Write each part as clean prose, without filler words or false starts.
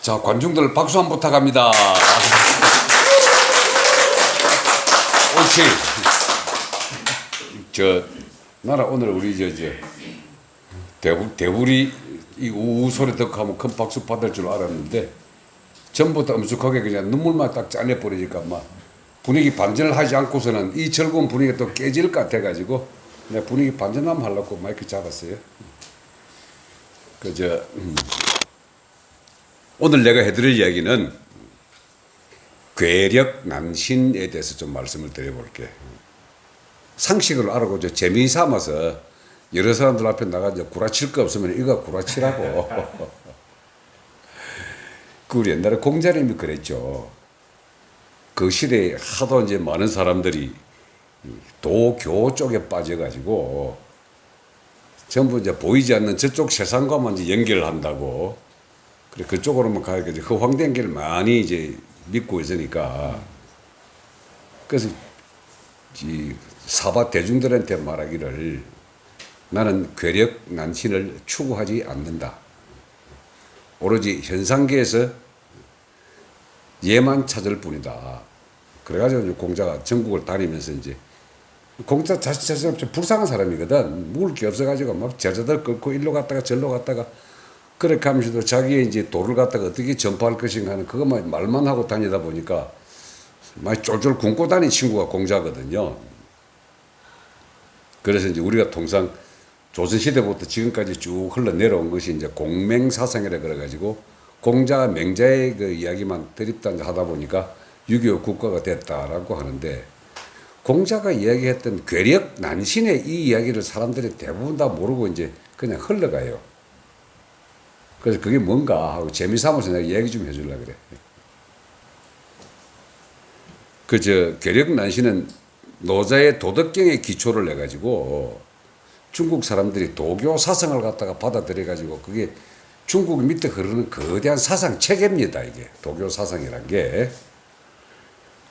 자, 관중들 박수 한번 부탁합니다. 옳지. 나라 오늘 우리 대불이 이 우우 소리 듣고 하면 큰 박수 받을 줄 알았는데 전부 다 엄숙하게 그냥 눈물만 딱 짜내버리니까 막 분위기 반전을 하지 않고서는 이 즐거운 분위기가 또 깨질 것 같아가지고 내가 분위기 반전하면 하려고 마이크 잡았어요. 오늘 내가 해드릴 이야기는 괴력난신에 대해서 좀 말씀을 드려볼게. 상식을 알고 재미삼아서 여러 사람들 앞에 나가서 구라칠 거 없으면 이거 구라치라고. 그 우리 옛날에 공자님이 그랬죠. 그 시대에 하도 이제 많은 사람들이 도교 쪽에 빠져가지고 전부 이제 보이지 않는 저쪽 세상과만 이제 연결을 한다고. 그래 그쪽으로만 가야겠지. 허황된 길을 많이 이제 믿고 있으니까. 그래서 이 사바 대중들한테 말하기를 나는 괴력 난신을 추구하지 않는다. 오로지 현상계에서 예만 찾을 뿐이다. 그래가지고 공자가 전국을 다니면서 이제 공자 자신 좀 불쌍한 사람이거든. 먹을 게 없어가지고 막 제자들 끌고 일로 갔다가 절로 갔다가 그렇게 하면서도 자기의 이제 도를 갖다가 어떻게 전파할 것인가 하는 그것만 말만 하고 다니다 보니까 많이 쫄쫄 굶고 다닌 친구가 공자거든요. 그래서 이제 우리가 통상 조선시대부터 지금까지 쭉 흘러내려온 것이 이제 공맹사상이라 그래가지고 공자 맹자의 그 이야기만 드립다 하다 보니까 6.25 국가가 됐다라고 하는데 공자가 이야기했던 괴력 난신의 이 이야기를 사람들이 대부분 다 모르고 이제 그냥 흘러가요. 그래서 그게 뭔가 하고 재미삼아서 내가 이야기 좀 해주려고 그래. 괴력 난신은 노자의 도덕경의 기초를 해가지고 중국 사람들이 도교 사상을 갖다가 받아들여가지고 그게 중국 밑에 흐르는 거대한 사상 체계입니다. 이게 도교 사상이란 게.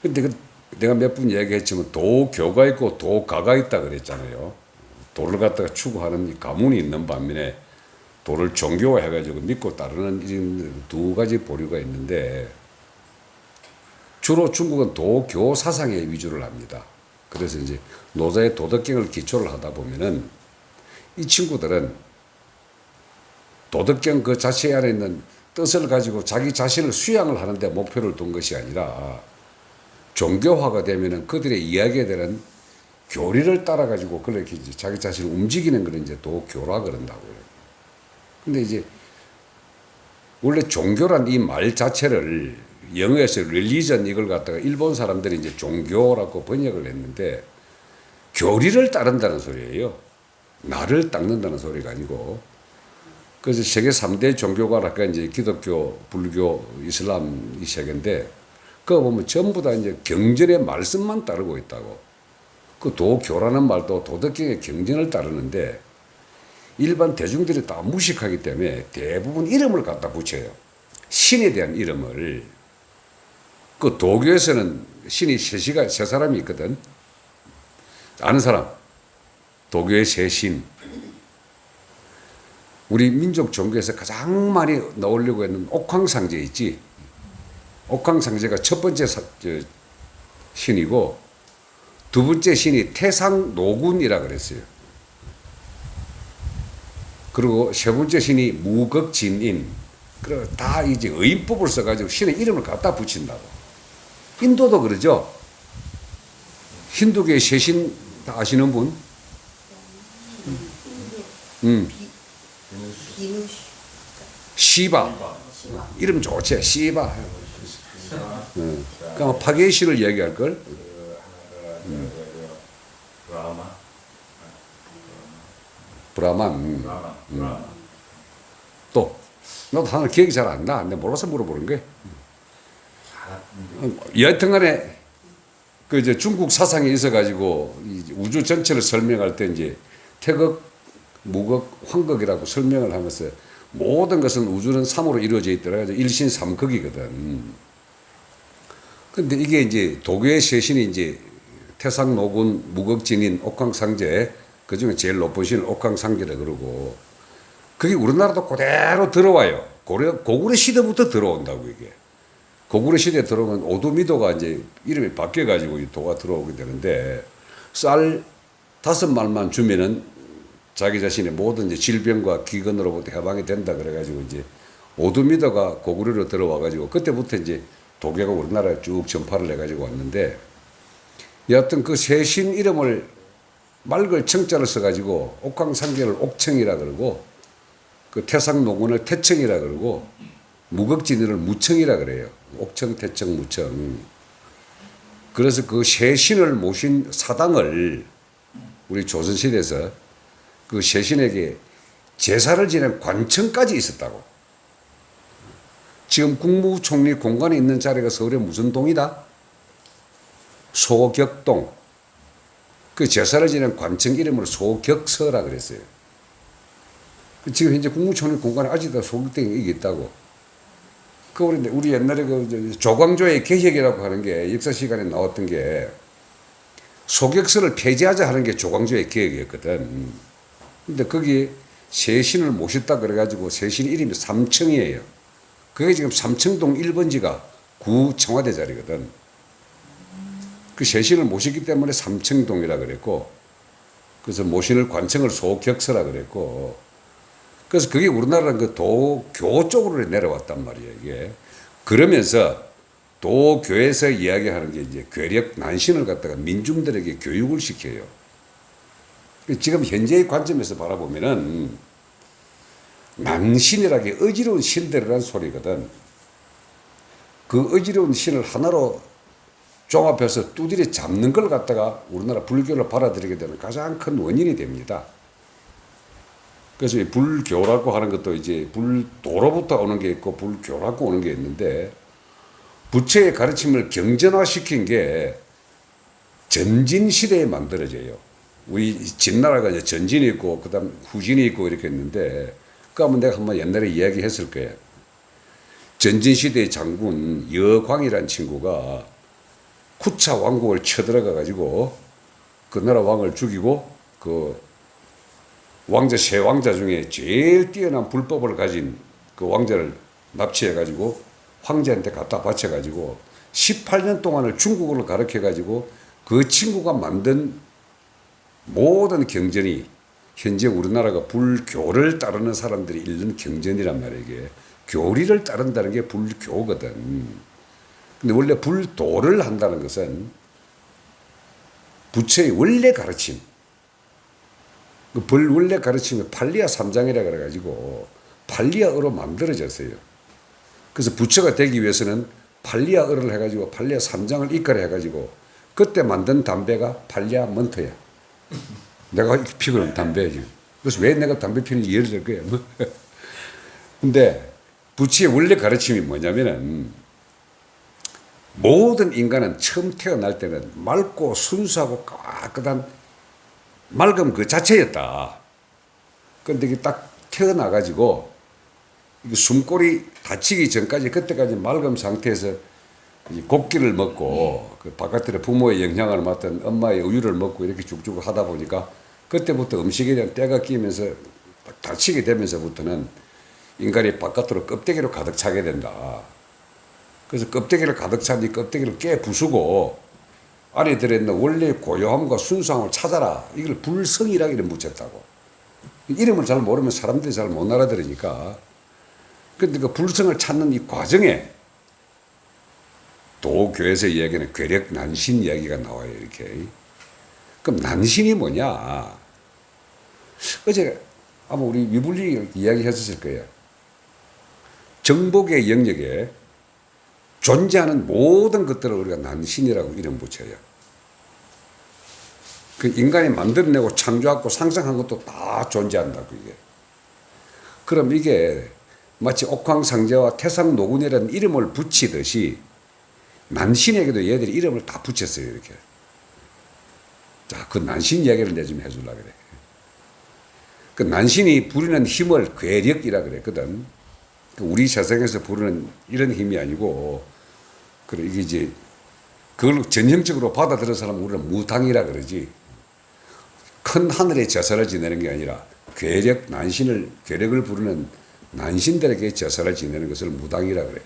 근데 내가 몇 번 얘기했지만 도교가 있고 도가가 있다 그랬잖아요. 도를 갖다가 추구하는 이 가문이 있는 반면에 도를 종교화해가지고 믿고 따르는 이런 두 가지 보류가 있는데 주로 중국은 도교 사상에 위주를 합니다. 그래서 이제 노자의 도덕경을 기초를 하다 보면은 이 친구들은 도덕경 그 자체 안에 있는 뜻을 가지고 자기 자신을 수양을 하는데 목표를 둔 것이 아니라 종교화가 되면은 그들의 이야기에 대한 교리를 따라 가지고 그렇게 이제 자기 자신을 움직이는 그런 이제 도교라 그런다고요. 근데 이제 원래 종교란 이 말 자체를 영어에서 릴리전 이걸 갖다가 일본 사람들이 이제 종교라고 번역을 했는데 교리를 따른다는 소리예요. 나를 닦는다는 소리가 아니고. 그래서 세계 3대 종교가 아까 이제 기독교, 불교, 이슬람 이 세계인데 그거 보면 전부 다 이제 경전의 말씀만 따르고 있다고. 그 도교라는 말도 도덕경의 경전을 따르는데 일반 대중들이 다 무식하기 때문에 대부분 이름을 갖다 붙여요. 신에 대한 이름을. 그 도교에서는 신이 세 사람이 있거든. 아는 사람. 도교의 세 신. 우리 민족 종교에서 가장 많이 나오려고 했는 옥황상제 있지. 옥황상제가 첫 번째 신이고 두 번째 신이 태상노군이라 그랬어요. 그리고 세 번째 신이 무극진인. 그리고 다 이제 의인법을 써가지고 신의 이름을 갖다 붙인다고. 인도도 그러죠. 힌두교의 세 신 다 아시는 분? 시바. 이름 좋지. 시바. 그러니까 파괴시를 얘기할 걸. 브라만. 또 나도 하나 기억이 잘 안 나. 내가 몰라서 물어보는 거야. 여하튼간에 그 이제 중국 사상에 있어가지고 우주 전체를 설명할 때 이제 태극, 무극, 황극이라고 설명을 하면서 모든 것은 우주는 3으로 이루어져 있더라고요. 일신삼극이거든. 근데 이게 이제 도교의 세신이 이제 태상노군, 무극진인, 옥황상제, 그 중에 제일 높은 신을 옥황상제라 그러고 그게 우리나라도 그대로 들어와요. 고구려 시대부터 들어온다고 이게. 고구려 시대에 들어오면 오두미도가 이제 이름이 바뀌어가지고 이 도가 들어오게 되는데 쌀 5말만 주면은 자기 자신의 모든 이제 질병과 기근으로부터 해방이 된다 그래가지고 이제 오두미도가 고구려로 들어와가지고 그때부터 이제 도교가 우리나라에 쭉 전파를 해가지고 왔는데 여하튼 그 세신 이름을 맑을 청자를 써가지고 옥황상제를 옥청이라 그러고 그 태상노군을 태청이라 그러고 무극진을 무청이라 그래요. 옥청, 태청, 무청. 그래서 그 세신을 모신 사당을 우리 조선시대에서 그 세신에게 제사를 지낸 관청까지 있었다고. 지금 국무총리 공간에 있는 자리가 서울의 무슨 동이다? 소격동. 그 제사를 지낸 관청 이름으로 소격서라 그랬어요. 지금 현재 국무총리 공간에 아직도 소격동이 이게 있다고. 그 우리 옛날에 그 조광조의 개혁이라고 하는 게 역사 시간에 나왔던 게 소격서를 폐지하자 하는 게 조광조의 개혁이었거든. 근데 거기 세신을 모셨다 그래가지고 세신 이름이 삼청이에요. 그게 지금 삼청동 1번지가 구 청와대 자리거든. 그 세신을 모셨기 때문에 삼청동이라 그랬고, 그래서 모신을 관청을 소격서라 그랬고, 그래서 그게 우리나라는 그 도교 쪽으로 내려왔단 말이에요, 이게. 그러면서 도교에서 이야기하는 게 이제 괴력 난신을 갖다가 민중들에게 교육을 시켜요. 지금 현재의 관점에서 바라보면은 난신이라는 게 어지러운 신들이라는 소리거든. 그 어지러운 신을 하나로 종합해서 두드려 잡는 걸 갖다가 우리나라 불교를 받아들이게 되는 가장 큰 원인이 됩니다. 그래서 이 불교라고 하는 것도 이제 불도로부터 오는 게 있고 불교라고 오는 게 있는데 부처의 가르침을 경전화시킨 게 전진시대에 만들어져요. 우리 진나라가 이제 전진이 있고 그다음 후진이 있고 이렇게 있는데 그 한번 내가 한번 옛날에 이야기했을 거예요. 전진시대의 장군 여광이라는 친구가 쿠차 왕국을 쳐들어가 가지고 그 나라 왕을 죽이고 그 왕자 세 왕자 중에 제일 뛰어난 불법을 가진 그 왕자를 납치해 가지고 황제한테 갖다 바쳐 가지고 18년 동안을 중국어를 가르쳐 가지고 그 친구가 만든 모든 경전이 현재 우리나라가 불교를 따르는 사람들이 읽는 경전이란 말이에요. 이게 교리를 따른다는 게 불교거든. 근데 원래 불도를 한다는 것은 부처의 원래 가르침, 그 원래 가르침이 팔리아 삼장이라 그래가지고 팔리아어로 만들어졌어요. 그래서 부처가 되기 위해서는 팔리아어를 해가지고 팔리아 삼장을 이끌어 해가지고 그때 만든 담배가 팔리아 먼터야. 내가 피우는 담배지. 그래서 왜 내가 담배 피우는지 이해를 줄 거야. 근데 부처의 원래 가르침이 뭐냐면은 모든 인간은 처음 태어날 때는 맑고 순수하고 깨끗한 맑음 그 자체였다. 그런데 이게 딱 태어나가지고 숨골이 다치기 전까지 그때까지 맑음 상태에서 곡기를 먹고 그 바깥으로 부모의 영향을 맡은 엄마의 우유를 먹고 이렇게 쭉쭉 하다 보니까 그때부터 음식에 대한 때가 끼면서 다치게 되면서부터는 인간이 바깥으로 껍데기로 가득 차게 된다. 그래서 껍데기를 가득 차니 껍데기를 깨 부수고 안에 들어있는 원래 고요함과 순수함을 찾아라. 이걸 불성이라고 이름 붙였다고. 이름을 잘 모르면 사람들이 잘 못 알아들으니까. 그런데 그 불성을 찾는 이 과정에 도교에서 이야기하는 괴력 난신 이야기가 나와요. 이렇게. 그럼 난신이 뭐냐? 어제 아마 우리 위불리 이야기 했었을 거예요. 정복의 영역에 존재하는 모든 것들을 우리가 난신이라고 이름 붙여요. 그 인간이 만들어내고 창조하고 상상한 것도 다 존재한다고 이게. 그럼 이게 마치 옥황상제와 태상노군이라는 이름을 붙이듯이 난신에게도 얘들이 이름을 다 붙였어요. 이렇게. 자, 그 난신 이야기를 내 좀 해주려고 그래. 그 난신이 부리는 힘을 괴력이라 그랬거든. 우리 세상에서 부르는 이런 힘이 아니고, 그래, 이게 이제, 그걸 전형적으로 받아들인 사람은 우리는 무당이라 그러지. 큰 하늘의 제사를 지내는 게 아니라 괴력을 부르는 난신들에게 제사를 지내는 것을 무당이라 그래요.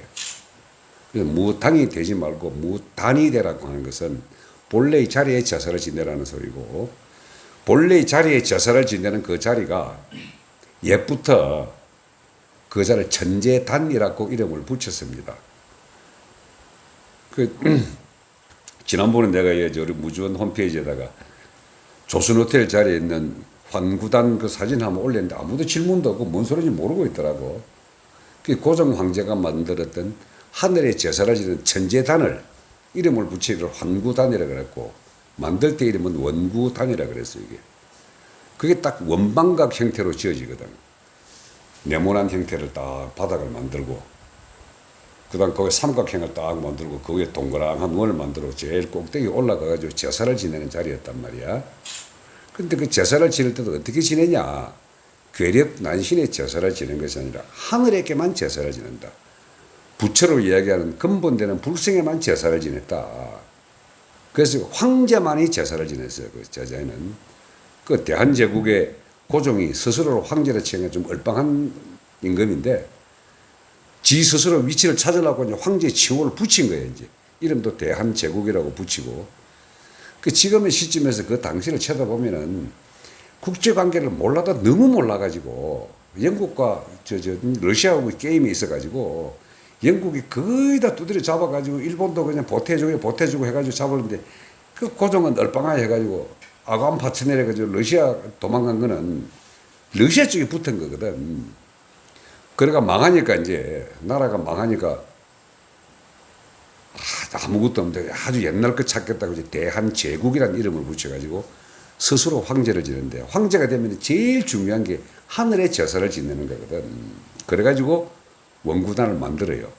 그래서 무당이 되지 말고 무단이 되라고 하는 것은 본래의 자리에 제사를 지내라는 소리고, 본래의 자리에 제사를 지내는 그 자리가 옛부터 그 자리를 천재단이라고 이름을 붙였습니다. 지난번에 내가 우리 무주원 홈페이지에다가 조선호텔 자리에 있는 환구단 그 사진 한번 올렸는데 아무도 질문도 없고 뭔 소리인지 모르고 있더라고. 그 고종 황제가 만들었던 하늘의 제사를 지는 천재단을 이름을 붙이기로 환구단이라 그랬고, 만들 때 이름은 원구단이라 그랬어요. 이게 그게 딱 원방각 형태로 지어지거든. 네모난 형태를 딱 바닥을 만들고, 그 다음 거기에 삼각형을 딱 만들고, 그 위에 동그랑한 원을 만들고 제일 꼭대기 올라가가지고 제사를 지내는 자리였단 말이야. 근데 그 제사를 지낼 때도 어떻게 지내냐? 괴력 난신의 제사를 지내는 것이 아니라 하늘에게만 제사를 지낸다. 부처로 이야기하는 근본되는 불성에만 제사를 지냈다. 그래서 황제만이 제사를 지냈어요. 그 제자에는. 그 대한제국의 고종이 스스로 황제를 칭해 좀 얼빵한 임금인데, 지 스스로 위치를 찾으려고 이제 황제 칭호를 붙인 거예요. 이제 이름도 대한제국이라고 붙이고. 그 지금의 시점에서 그 당시를 쳐다보면은 국제관계를 몰라도 너무 몰라가지고, 영국과 러시아하고 게임이 있어가지고 영국이 거의 다 두드려 잡아가지고 일본도 그냥 보태주고 해가지고 잡았는데, 그 고종은 얼빵하게 해가지고 아감 파츠내려가지고 러시아 도망간 거는 러시아 쪽에 붙은 거거든. 그러니까 망하니까, 이제 나라가 망하니까 아무것도 없는데 아주 옛날 거 찾겠다고 이제 대한제국이라는 이름을 붙여가지고 스스로 황제를 지는데, 황제가 되면 제일 중요한 게 하늘의 제사를 지내는 거거든. 그래가지고 원구단을 만들어요.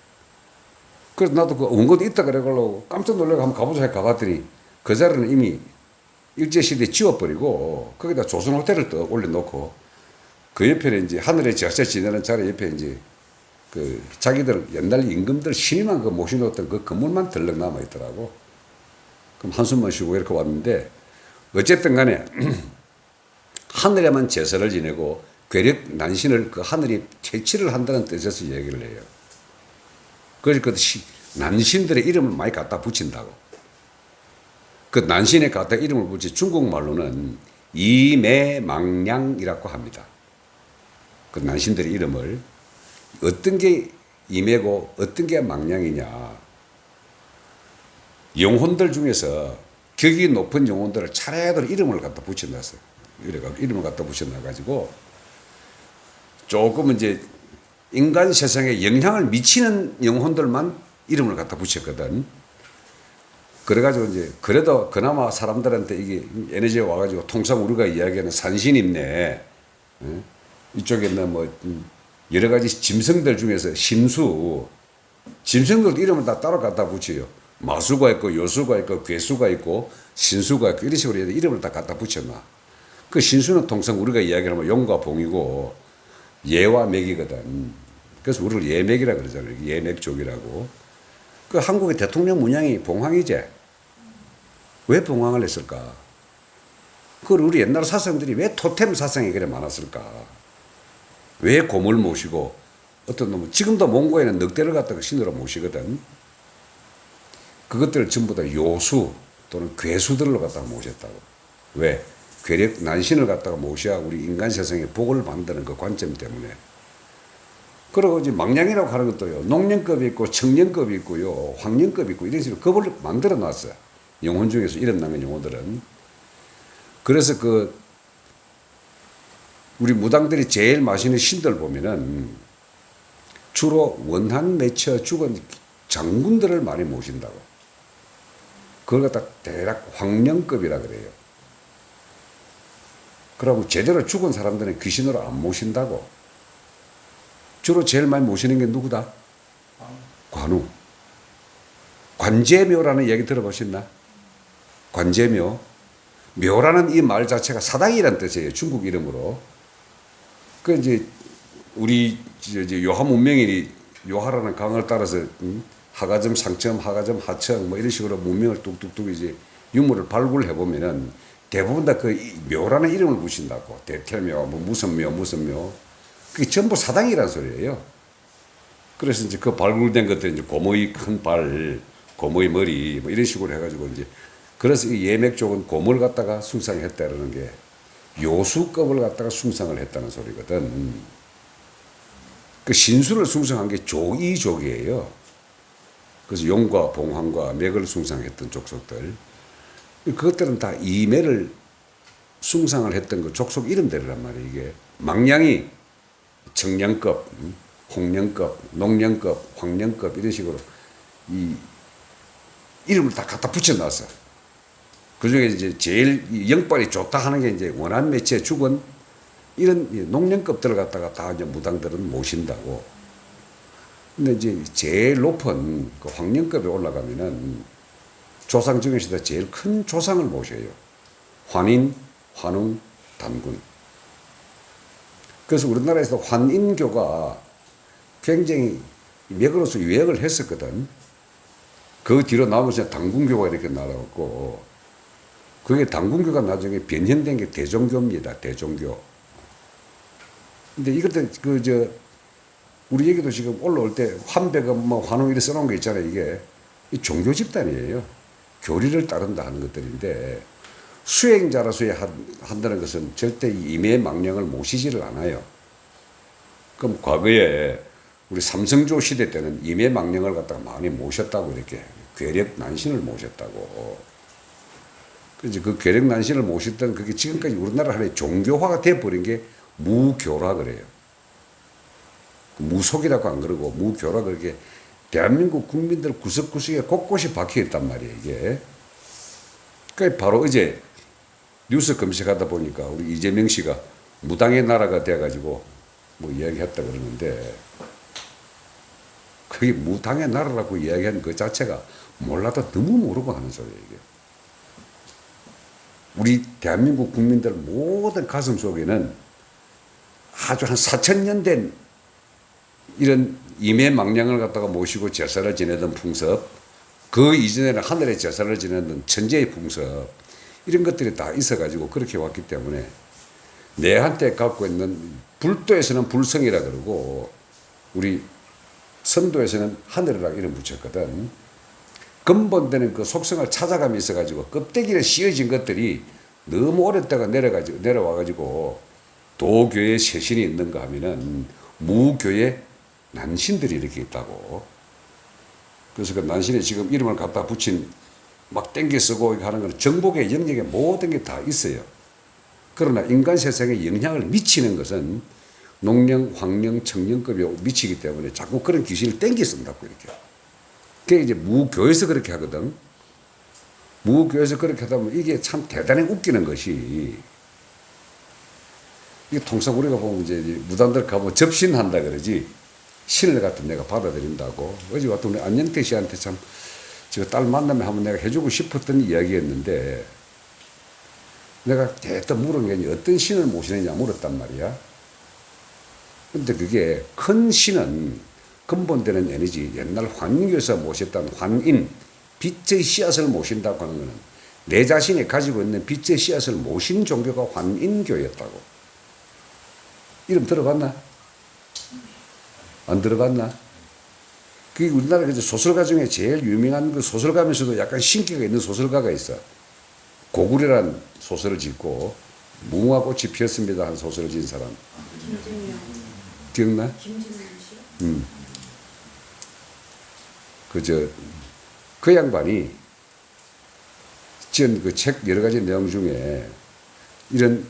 그래서 나도 그 원구도 있다 그래가지고 깜짝 놀라고 한번 가보자 해 가봤더니 그 자리는 이미 일제시대에 지워버리고 거기다 조선호텔을 또 올려놓고, 그 옆에는 이제 하늘의 제사 지내는 자리 옆에 이제 그 자기들 옛날 임금들 신임한 그 모셔놓았던 그 건물만 덜렁 남아있더라고. 그럼 한숨만 쉬고 이렇게 왔는데, 어쨌든 간에 하늘에만 제사를 지내고 괴력 난신을 그 하늘이 퇴치를 한다는 뜻에서 얘기를 해요. 그래서 그 난신들의 이름을 많이 갖다 붙인다고. 그 난신에 갖다 이름을 붙이 중국말로는 이매망량이라고 합니다. 그 난신들의 이름을. 어떤 게 이매고 어떤 게 망량이냐. 영혼들 중에서 격이 높은 영혼들을 차례대로 이름을 갖다 붙여놨어요. 이름을 갖다 붙여놔가지고 조금 이제 인간 세상에 영향을 미치는 영혼들만 이름을 갖다 붙였거든. 그래가지고 이제 그래도 그나마 사람들한테 이게 에너지가 와가지고 통상 우리가 이야기하는 산신입네. 이쪽에 있는 뭐 여러 가지 짐승들 중에서 짐승들도 이름을 다 따로 갖다 붙여요. 마수가 있고 요수가 있고 괴수가 있고 신수가 있고 이런 식으로 이름을 다 갖다 붙여놔. 그 신수는 통상 우리가 이야기하면 용과 봉이고 예와 맥이거든. 그래서 우리를 예맥이라 그러잖아요. 예맥족이라고. 그 한국의 대통령 문양이 봉황이제. 왜 봉황을 했을까? 그걸 우리 옛날 사상들이 왜 토템 사상이 그래 많았을까? 왜 곰을 모시고 어떤 놈은 지금도 몽고에는 늑대를 갖다가 신으로 모시거든. 그것들을 전부 다 요수 또는 괴수들로 갖다가 모셨다고. 왜? 괴력 난신을 갖다가 모셔야 우리 인간 세상에 복을 만드는 그 관점 때문에. 그리고 이제 망량이라고 하는 것도요, 농령급이 있고 청령급이 있고요, 황령급이 있고 이런 식으로 급을 만들어 놨어요. 영혼 중에서 일어나는 영혼들은. 그래서 그 우리 무당들이 제일 마시는 신들 보면은 주로 원한 맺혀 죽은 장군들을 많이 모신다고. 그걸 갖다 대략 황령급이라 그래요. 그러고 제대로 죽은 사람들은 귀신으로 안 모신다고. 주로 제일 많이 모시는 게 누구다? 관우. 관제묘라는 얘기 들어보셨나? 관제묘. 묘라는 이 말 자체가 사당이라는 뜻이에요. 중국 이름으로. 그 이제 우리 요하 문명이 요하라는 강을 따라서 하가점, 상점, 하가점, 하청 뭐 이런 식으로 문명을 뚝뚝뚝 이제 유물을 발굴해 보면은 대부분 다 그 묘라는 이름을 붙인다고. 대텔묘, 뭐 무슨 묘, 무슨 묘. 그게 전부 사당이란 소리예요. 그래서 이제 그 발굴된 것들이 이제 곰의 큰 발, 곰의 머리, 뭐 이런 식으로 해가지고 이제 그래서 이 예맥 쪽은 곰을 갖다가 숭상했다라는 게 요수급을 갖다가 숭상을 했다는 소리거든. 그 신수를 숭상한 게 조이족이에요. 그래서 용과 봉황과 맥을 숭상했던 족속들. 그것들은 다 이매를 숭상을 했던 그 족속 이름대로란 말이에요. 이게 망량이 청량급, 홍량급, 농량급, 황량급 이런 식으로 이 이름을 다 갖다 붙여놨어. 그 중에 이제 제일 영빨이 좋다 하는 게 이제 원한 매체 죽은 이런 농량급들을 갖다가 다 이제 무당들은 모신다고. 근데 이제 제일 높은 그 황량급에 올라가면은 조상 중에서도 제일 큰 조상을 모셔요. 환인, 환웅, 단군. 그래서 우리나라에서 환인교가 굉장히 맥으로서 유행을 했었거든. 그 뒤로 나머지 단군교가 이렇게 나왔고, 그게 단군교가 나중에 변형된 게 대종교입니다. 대종교. 근데 이것도 우리 얘기도 지금 올라올 때 환배가 뭐 환웅 이렇게 써놓은 거 있잖아요. 이게 이 종교 집단이에요. 교리를 따른다 하는 것들인데 수행자로서 한다는 것은 절대 임의 망령을 모시지를 않아요. 그럼 과거에 우리 삼성조 시대 때는 임의 망령을 갖다가 많이 모셨다고 이렇게 괴력 난신을 모셨다고. 그래서 그 괴력 난신을 모셨던 그게 지금까지 우리나라 하나의 종교화가 돼버린 게 무교라 그래요. 무속이라고 안 그러고 무교라 그렇게 대한민국 국민들 구석구석에 곳곳이 박혀 있단 말이에요, 이게. 그러니까 바로 어제 뉴스 검색하다 보니까 우리 이재명 씨가 무당의 나라가 돼가지고 뭐 이야기했다 그러는데 그게 무당의 나라라고 이야기한 그 자체가 몰라도 너무 모르고 하는 소리예요, 이게. 우리 대한민국 국민들 모든 가슴 속에는 아주 한 4,000년 된 이런 임의망량을 갖다가 모시고 제사를 지내던 풍습, 그 이전에는 하늘의 제사를 지내던 천재의 풍습, 이런 것들이 다 있어가지고 그렇게 왔기 때문에 내한테 갖고 있는 불도에서는 불성이라 그러고 우리 선도에서는 하늘이라 이름 붙였거든. 근본되는 그 속성을 찾아감이 있어가지고 껍데기를 씌워진 것들이 너무 오랫동안 내려와가지고 도교에 쇄신이 있는가 하면은 무교에 난신들이 이렇게 있다고. 그래서 그 난신에 지금 이름을 갖다 붙인 막 땡겨 쓰고 하는 건 정복의 영역에 모든 게 다 있어요. 그러나 인간 세상에 영향을 미치는 것은 농령, 황령, 청령급에 미치기 때문에 자꾸 그런 귀신을 땡겨 쓴다고 이렇게. 그게 이제 무교에서 그렇게 하거든. 무교에서 그렇게 하다 보면 이게 참 대단히 웃기는 것이 이게 통상 우리가 보면 이제 무당들 가보면 접신한다 그러지. 신을 갖다 내가 받아들인다고. 어제 왔던 우리 안영태 씨한테 참, 제가 딸 만나면 한번 내가 해주고 싶었던 이야기였는데, 내가 대뜸 물은 게 어떤 신을 모시느냐 물었단 말이야. 근데 그게 큰 신은 근본되는 에너지, 옛날 환인교에서 모셨던 환인, 빛의 씨앗을 모신다고 하는 것은 내 자신이 가지고 있는 빛의 씨앗을 모신 종교가 환인교였다고. 이름 들어봤나? 안 들어봤나? 그게 우리나라 소설가 중에 제일 유명한 그 소설가면서도 약간 신기가 있는 소설가가 있어. 고구려란 소설을 짓고 무궁화꽃이 피었습니다 한 소설을 지은 사람. 김진명. 기억나? 김진명 씨요? 그 양반이 지은 그 책 여러 가지 내용 중에 이런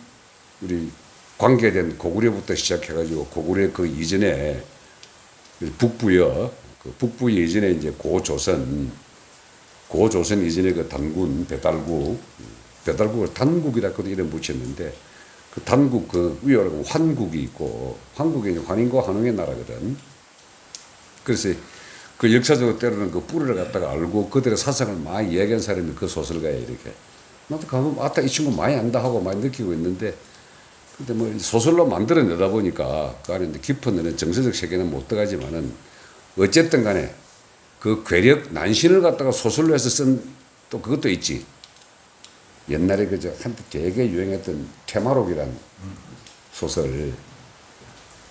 우리 관계된 고구려부터 시작해가지고 고구려 그 이전에 북부여, 그 북부 예전에 이제 고조선 이전에 그 단군, 배달국을 단국이라고 이름 붙였는데 그 단국 그 위에 환국이 있고 환국이 환인과 환웅의 나라거든. 그래서 그 역사적으로 때로는 그 뿌리를 갖다가 알고 그들의 사상을 많이 이야기한 사람이 그 소설가에 이렇게. 나도 가면 아따 이 친구 많이 안다 하고 많이 느끼고 있는데 근데 뭐 소설로 만들어내다 보니까 그 안에 깊은 정서적 세계는 못 들어가지만은 어쨌든 간에 그 괴력 난신을 갖다가 소설로 해서 쓴 또 그것도 있지. 옛날에 그저 한때 되게 유행했던 퇴마록이란 소설,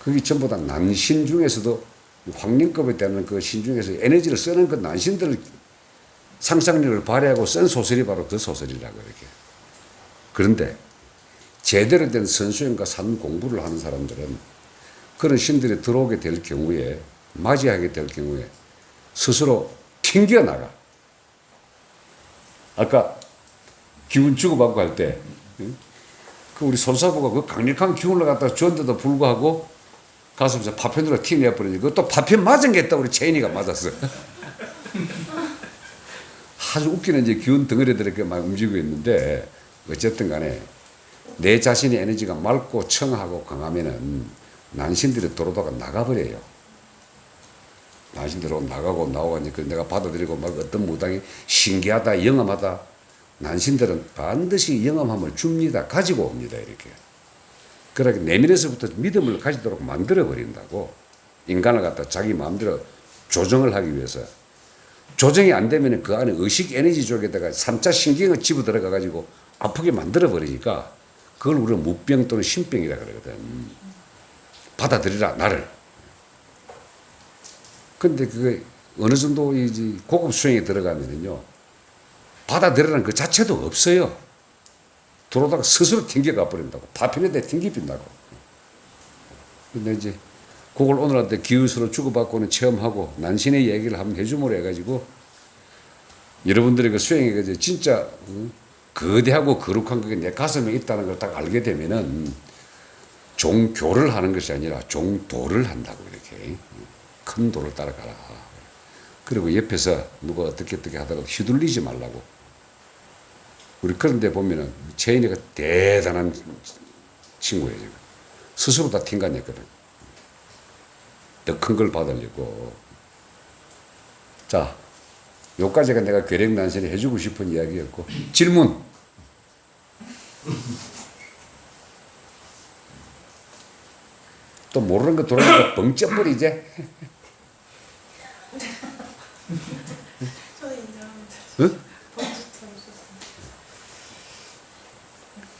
그게 전부 다 난신 중에서도 황림급에 되는 그 신 중에서 에너지를 쓰는 그 난신들을 상상력을 발휘하고 쓴 소설이 바로 그 소설이라고 이렇게. 그런데 제대로 된 선수행과 산 공부를 하는 사람들은 그런 신들이 들어오게 될 경우에, 맞이하게 될 경우에 스스로 튕겨나가. 아까 기운 주고받고 할 때, 그 우리 손사부가 그 강력한 기운을 갖다 줬는데도 불구하고 가슴에서 파편으로 티 내버리니, 그것도 파편 맞은 게 있다. 우리 채인이가 맞았어. 아주 웃기는 이제 기운 덩어리들이 이렇게 막 움직이고 있는데, 어쨌든 간에 내 자신의 에너지가 맑고 청하고 강하면은 난신들이 도로다가 나가버려요. 난신들이 나가고 나오고 하니까 내가 받아들이고 막 어떤 무당이 신기하다, 영험하다. 난신들은 반드시 영험함을 줍니다. 가지고 옵니다. 이렇게. 그러니까 내면에서부터 믿음을 가지도록 만들어버린다고. 인간을 갖다 자기 마음대로 조정을 하기 위해서. 조정이 안 되면 그 안에 의식 에너지 쪽에다가 3차 신경을 집어 들어가 가지고 아프게 만들어 버리니까 그걸 우리가 무병 또는 신병이라 그러거든. 받아들이라, 나를. 근데 그게 어느 정도 이제 고급 수행에 들어가면은요, 받아들이라는 그 자체도 없어요. 들어오다가 스스로 튕겨가 버린다고. 파편에다 튕겨빈다고. 근데 이제 그걸 오늘한테 기우스로 주고받고는 체험하고 난신의 얘기를 한번 해주므로 해가지고 여러분들의 그 수행에 진짜 거대하고 거룩한 그게 내 가슴에 있다는 걸 딱 알게 되면은 종교를 하는 것이 아니라 종도를 한다고. 이렇게 큰 도를 따라가라. 그리고 옆에서 누가 어떻게 하다가 휘둘리지 말라고. 우리 그런 데 보면은 채인이가 대단한 친구예요. 지금 스스로 다 튕겨냈거든. 더 큰 걸 받으려고. 자, 요까지가 내가 괴력난신을 해주고 싶은 이야기였고, 질문. 또 모르는 거 돌아오니까 뻥 쪄버리지? 저는 인정합니다. 응?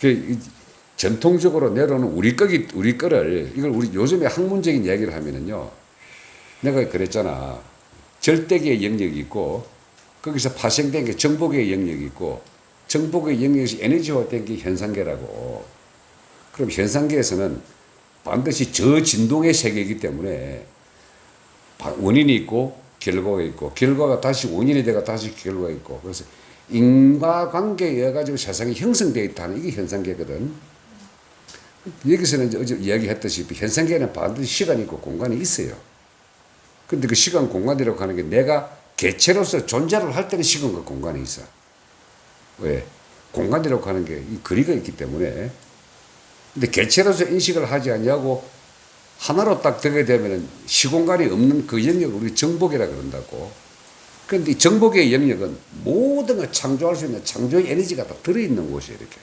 그 전통적으로 내려오는 우리 거를, 이걸 우리 요즘에 학문적인 이야기를 하면은요, 내가 그랬잖아. 절대계의 영역이 있고, 거기서 파생된 게 정복의 영역이 있고, 정복의 영역이 에너지화된 게 현상계라고. 그럼 현상계에서는 반드시 저진동의 세계이기 때문에 원인이 있고 결과가 있고, 결과가 다시 원인이 되고 다시 결과가 있고, 그래서 인과관계에 의해 가지고 세상이 형성되어 있다는 이게 현상계거든. 여기서는 이제 어제 이야기했듯이 현상계에는 반드시 시간이 있고 공간이 있어요. 근데 그 시간 공간이라고 하는 게 내가 개체로서 존재를 할 때는 시간과 공간이 있어. 왜? 공간이라고 하는 게 이 거리가 있기 때문에. 근데 개체로서 인식을 하지 않냐고 하나로 딱 되게 되면 시공간이 없는 그 영역을 우리 정복이라 그런다고. 그런데 이 정복의 영역은 모든 걸 창조할 수 있는 창조의 에너지가 다 들어있는 곳이에요. 이렇게.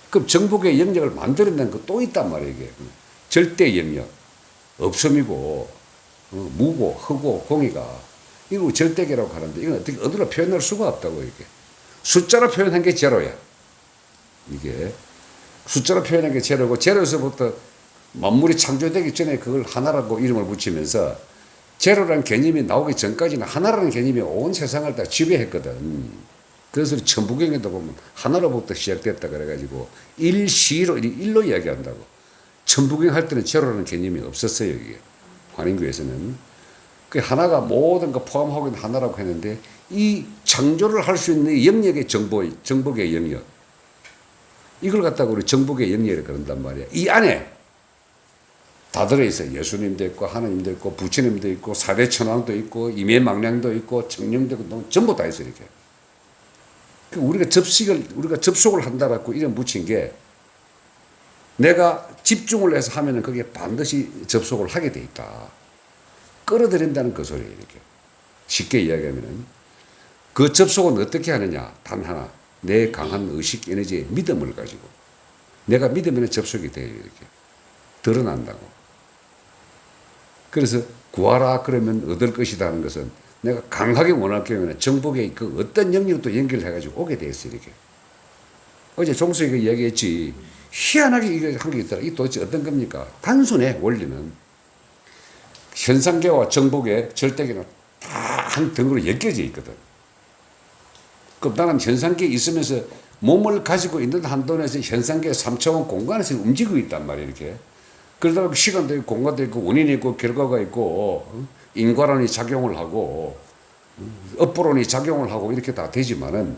그럼 정복의 영역을 만들어낸 거 또 있단 말이에요. 이게. 절대 영역. 없음이고, 무고, 허고, 공이가. 이거 절대계라고 하는데 이건 어떻게 어디로 표현할 수가 없다고 이게. 숫자로 표현한 게 제로야. 이게. 숫자로 표현한 게 제로고, 제로에서부터 만물이 창조되기 전에 그걸 하나라고 이름을 붙이면서 제로라는 개념이 나오기 전까지는 하나라는 개념이 온 세상을 다 지배했거든. 그래서 천부경에도 보면 하나로부터 시작됐다 그래가지고 일시로, 일로 이야기한다고. 천부경 할 때는 제로라는 개념이 없었어요. 이게 환인교에서는. 그 하나가 모든 거 포함하고 있는 하나라고 했는데, 이 창조를 할 수 있는 영역의 정복의 영역, 이걸 갖다가 우리 정복의 영역이라고 그런단 말이야. 이 안에 다 들어있어요. 예수님도 있고, 하나님도 있고, 부처님도 있고, 사대천왕도 있고, 임해망량도 있고, 청룡도 있고, 전부 다 있어요. 이렇게. 우리가 접속을 한다라고 이름 붙인 게, 내가 집중을 해서 하면은 그게 반드시 접속을 하게 돼 있다. 끌어들인다는 그 소리예요. 이렇게. 쉽게 이야기하면은. 그 접속은 어떻게 하느냐? 단 하나. 내 강한 의식 에너지의 믿음을 가지고. 내가 믿으면 접속이 돼요. 이렇게. 드러난다고. 그래서 구하라 그러면 얻을 것이다 하는 것은 내가 강하게 원할 경우에는 정복의 그 어떤 영역도 연결해가지고 오게 돼 있어요. 이렇게. 어제 종석이가 이야기했지. 희한하게 이거 한 게 있더라. 이 도대체 어떤 겁니까? 단순해, 원리는. 현상계와 정복의 절대계는 다 한 덩으로 엮여져 있거든. 그럼 나는 현상계에 있으면서 몸을 가지고 있는 한도에서 현상계 3차원 공간에서 움직이고 있단 말이야, 이렇게. 그러다 보면 시간도 있고, 공간도 있고, 원인이 있고, 결과가 있고, 인과론이 작용을 하고, 업보론이 작용을 하고, 이렇게 다 되지만은,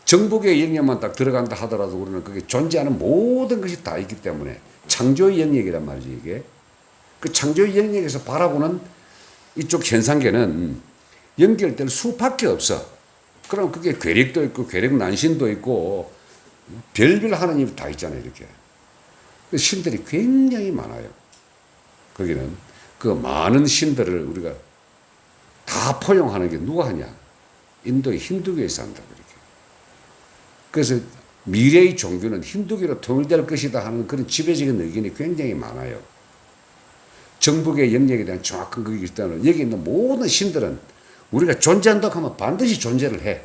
정복의 영역만 딱 들어간다 하더라도 우리는 그게 존재하는 모든 것이 다 있기 때문에, 창조의 영역이란 말이지, 이게. 그 창조의 영역에서 바라보는 이쪽 현상계는 연결될 수밖에 없어. 그럼 그게 괴력도 있고, 괴력난신도 있고, 별별 하느님이 다 있잖아요, 이렇게. 신들이 굉장히 많아요. 거기는 그 많은 신들을 우리가 다 포용하는 게 누가 하냐? 인도의 힌두교에서 한다고 이렇게. 그래서 미래의 종교는 힌두교로 통일될 것이다 하는 그런 지배적인 의견이 굉장히 많아요. 정복의 영역에 대한 정확한 그게 있다면 여기 있는 모든 신들은 우리가 존재한다고 하면 반드시 존재를 해.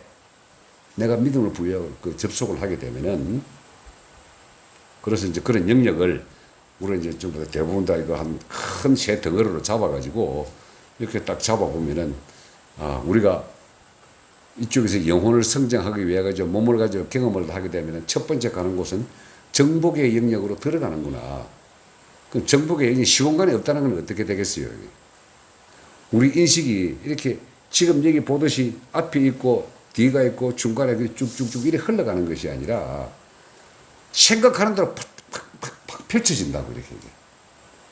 내가 믿음을 부여하고 그 접속을 하게 되면은 그래서 이제 그런 영역을 우리가 이제 전부 다 대부분 다 이거 한 큰 새 덩어리로 잡아가지고 이렇게 딱 잡아보면은 우리가 이쪽에서 영혼을 성장하기 위해 가지고 몸을 가지고 경험을 하게 되면은 첫 번째 가는 곳은 정복의 영역으로 들어가는구나. 그럼 정복의 영역이 시공간에 없다는 건 어떻게 되겠어요? 우리 인식이 이렇게 지금 여기 보듯이 앞이 있고 뒤가 있고 중간에 쭉쭉쭉 이렇게 흘러가는 것이 아니라 생각하는 대로 팍팍팍 펼쳐진다고 이렇게.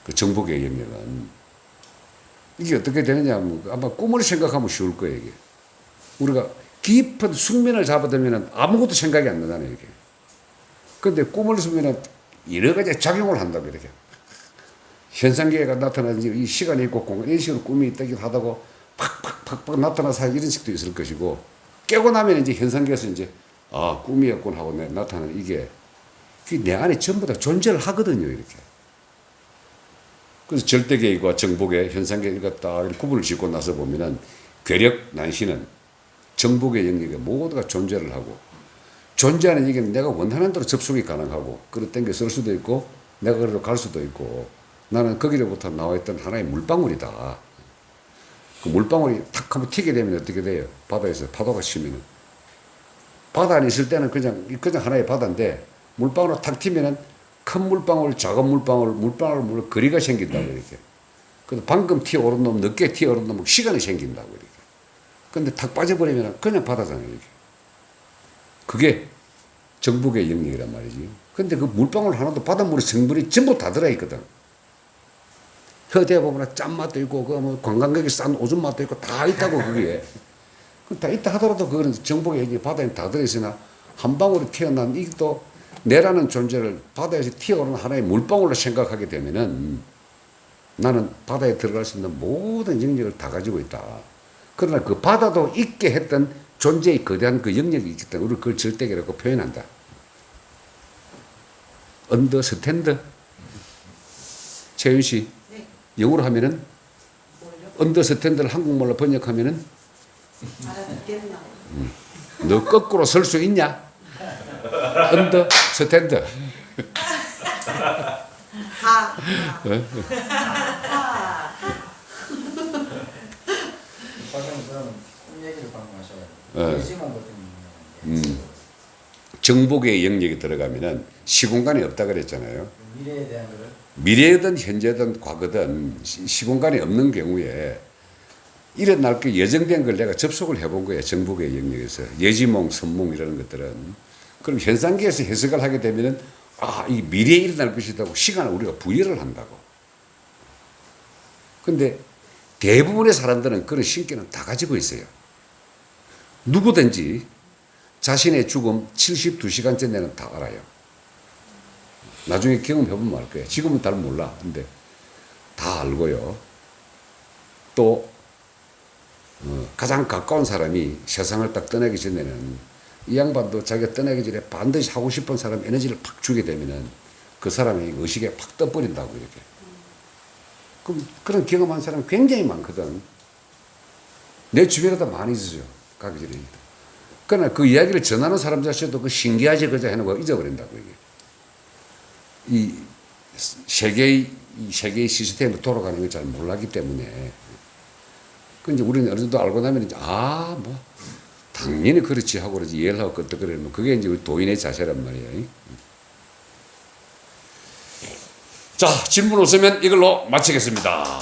그 정복의 영역은. 이게 어떻게 되느냐 하면 아마 꿈을 생각하면 쉬울 거예요, 이게. 우리가 깊은 숙면을 잡아두면 아무것도 생각이 안 나잖아요, 이게. 근데 꿈을 쓰면 여러 가지 작용을 한다고 이렇게. 현상계가 나타나든지 이 시간이 있고 공간, 이런 식으로 꿈이 있다기도 하다고 팍팍팍팍 나타나서 이런 식도 있을 것이고 깨고 나면 이제 현상계에서 이제 꿈이었군 하고 나타나는 이게 내 안에 전부 다 존재를 하거든요, 이렇게. 그래서 절대계와 정복의 현상계가 딱 구분을 짓고 나서 보면은 괴력 난신은 정복의 영역에 모두가 존재를 하고 존재하는 얘기는 내가 원하는 대로 접속이 가능하고 그걸 땡겨 쓸 수도 있고 내가 그래도 갈 수도 있고 나는 거기로부터 나와있던 하나의 물방울이다. 그 물방울이 탁 한번 튀게 되면 어떻게 돼요? 바다에서 파도가 치면은. 바다 안에 있을 때는 그냥 하나의 바다인데 물방울로 탁 튀면은 큰 물방울, 작은 물방울 거리가 생긴다고 이렇게. 그래서 방금 튀어오른 놈, 늦게 튀어오른 놈 시간이 생긴다고 이렇게. 근데 탁 빠져버리면 그냥 바다잖아요, 이렇게. 그게 정복의 영역이란 말이지. 근데 그 물방울 하나도 바닷물의 성분이 전부 다 들어있거든. 허대에 보면 짠맛도 있고, 그 뭐 관광객이 싼 오줌 맛도 있고, 다 있다고, 거기에. 다 있다 하더라도 그거는 정복의 영역이 바다에 다 들어있으나, 한 방울이 튀어난 이것도 내라는 존재를 바다에서 튀어오르는 하나의 물방울로 생각하게 되면은 나는 바다에 들어갈 수 있는 모든 영역을 다 가지고 있다. 그러나 그 바다도 있게 했던 존재의 거대한 그 영역이 있기 때문에 우리 그걸 절대계라고 표현한다. 언더스탠드? 최윤 씨, 네. 영어로 하면은 언더스탠드를 한국말로 번역하면은 알아듣겠나? 너 거꾸로 설 수 있냐? 언더스탠드. 박사님 그러면 꿈 얘기를 방금 하셔가지고 예지몽 같은 경우는 정복의 영역에 들어가면은 시공간이 없다 그랬잖아요. 미래에 대한 거를 미래든 현재든 과거든 시공간이 없는 경우에 일어날 게 예정된 걸 내가 접속을 해본 거예요. 정복의 영역에서. 예지몽, 선몽 이라는 것들은. 그럼 현상계에서 해석을 하게 되면은 이 미래에 일어날 것이라고 시간을 우리가 부여를 한다고. 근데 대부분의 사람들은 그런 신기는 다 가지고 있어요. 누구든지 자신의 죽음 72시간 전에는 다 알아요. 나중에 경험해보면 알 거예요. 지금은 잘 몰라. 근데 다 알고요. 또 가장 가까운 사람이 세상을 딱 떠나기 전에는 이 양반도 자기가 떠나기 전에 반드시 하고 싶은 사람 에너지를 팍 주게 되면은 그 사람의 의식에 팍 떠버린다고 이렇게. 그럼 그런 경험한 사람 굉장히 많거든. 내 주변에도 많이 있어요. 가기 전에. 그러나 그 이야기를 전하는 사람 자체도 그 신기하지 그저 해놓은 거 잊어버린다고 이게. 이 세계의 시스템으로 돌아가는 걸 잘 몰랐기 때문에. 그 이제 우리는 어느 정도 알고 나면 이제 뭐 당연히 그렇지 하고 그러지 이해를 하고 끄떡거리면 그게 이제 우리 도인의 자세란 말이에요. 자, 질문 없으면 이걸로 마치겠습니다.